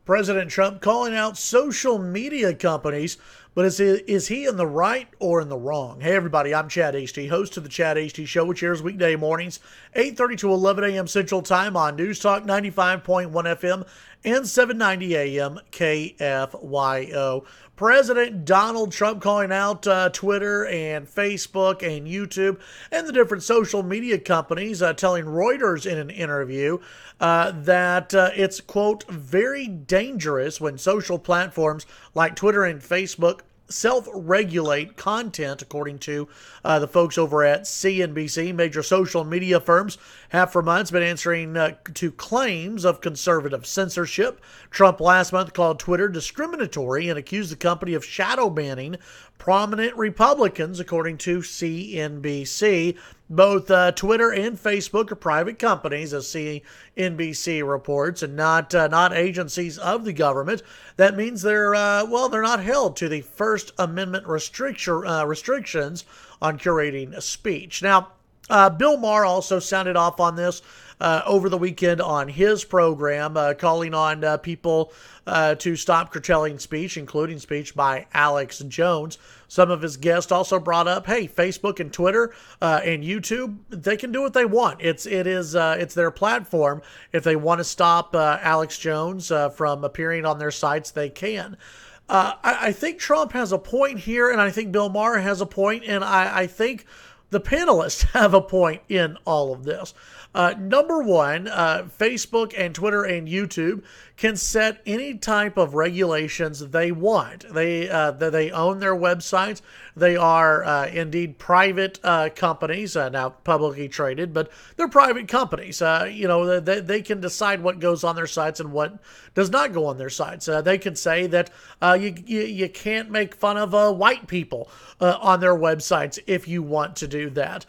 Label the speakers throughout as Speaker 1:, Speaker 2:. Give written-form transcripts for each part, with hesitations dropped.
Speaker 1: President Trump calling out social media companies, but is he in the right or in the wrong? Hey everybody, I'm Chad Hasty, host of the Chad Hasty Show, which airs weekday mornings, 8:30 to 11 a.m. Central Time on News Talk 95.1 FM and 790 AM KFYO. President Donald Trump calling out Twitter and Facebook and YouTube and the different social media companies, telling Reuters in an interview that it's, quote, very dangerous when social platforms like Twitter and Facebook self-regulate content, according to the folks over at CNBC. Major social media firms have for months been answering to claims of conservative censorship. Trump last month called Twitter discriminatory and accused the company of shadow banning prominent Republicans, according to CNBC. Both Twitter and Facebook are private companies, as CNBC reports, and not agencies of the government. That means they're not held to the First Amendment restrictions on curating speech. Now, Bill Maher also sounded off on this over the weekend on his program, calling on people to stop curtailing speech, including speech by Alex Jones. Some of his guests also brought up, hey, Facebook and Twitter and YouTube, they can do what they want. It's their platform. If they want to stop Alex Jones from appearing on their sites, they can. I think Trump has a point here, and I think Bill Maher has a point, and I think the panelists have a point in all of this. Number one, Facebook and Twitter and YouTube can set any type of regulations they want. They own their websites. They are indeed private companies, now publicly traded, but they're private companies. They can decide what goes on their sites and what does not go on their sites. They can say that you can't make fun of white people on their websites if you want to do that.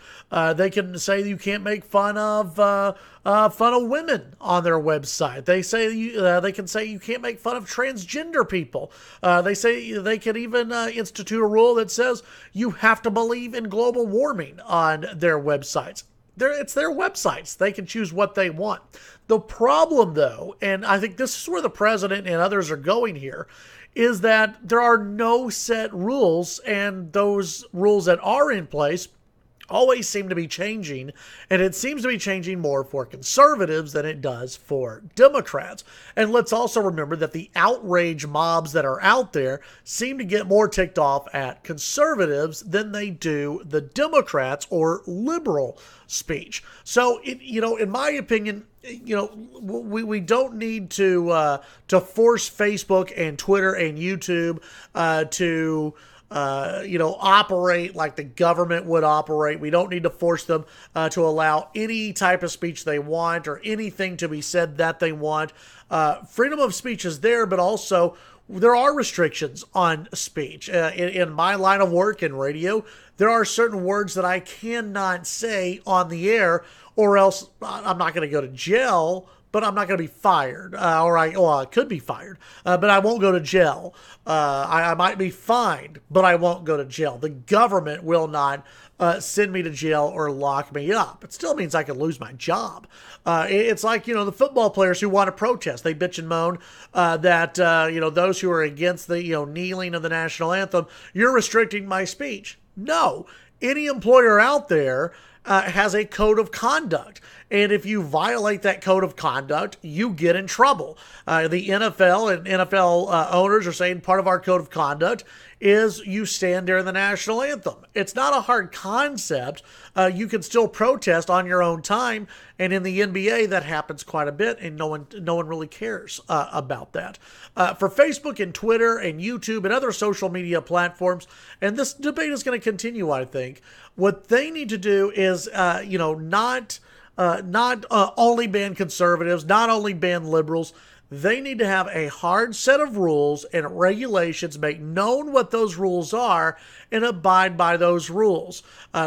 Speaker 1: They can say you can't make fun of women on their website. They can say you can't make fun of transgender people. They say they can even institute a rule that says you have to believe in global warming on their websites. It's their websites. They can choose what they want. The problem, though, and I think this is where the president and others are going here, is that there are no set rules, and those rules that are in place always seem to be changing, and it seems to be changing more for conservatives than it does for Democrats. And let's also remember that the outrage mobs that are out there seem to get more ticked off at conservatives than they do the Democrats or liberal speech. So, in my opinion, we don't need to force Facebook and Twitter and YouTube to operate like the government would operate. We don't need to force them to allow any type of speech they want or anything to be said that they want. Freedom of speech is there, but also there are restrictions on speech. In my line of work in radio, there are certain words that I cannot say on the air, or else I'm not going to go to jail, but I'm not going to be fired. I could be fired, but I won't go to jail. I might be fined, but I won't go to jail. The government will not send me to jail or lock me up. It still means I could lose my job. It's like, the football players who want to protest. They bitch and moan that, those who are against the, kneeling of the national anthem, you're restricting my speech. No, any employer out there has a code of conduct. And if you violate that code of conduct, you get in trouble. The NFL and NFL owners are saying part of our code of conduct is you stand during the national anthem. It's not a hard concept. You can still protest on your own time. And in the NBA, that happens quite a bit, and no one really cares about that. For Facebook and Twitter and YouTube and other social media platforms, and this debate is going to continue, I think, what they need to do is, not only ban conservatives, not only ban liberals. They need to have a hard set of rules and regulations, make known what those rules are, and abide by those rules.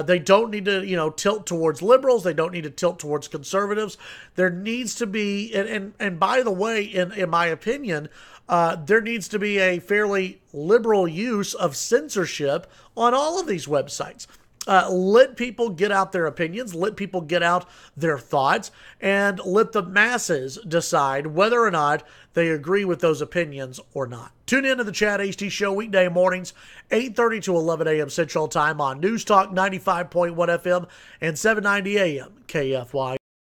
Speaker 1: They don't need to, tilt towards liberals. They don't need to tilt towards conservatives. There needs to be, and by the way, in my opinion, there needs to be a fairly liberal use of censorship on all of these websites. Let people get out their opinions, let people get out their thoughts, and let the masses decide whether or not they agree with those opinions or not. Tune in to the Chad Hasty Show weekday mornings, 8:30 to 11 a.m. Central Time on News Talk 95.1 FM and 790 AM KFYO.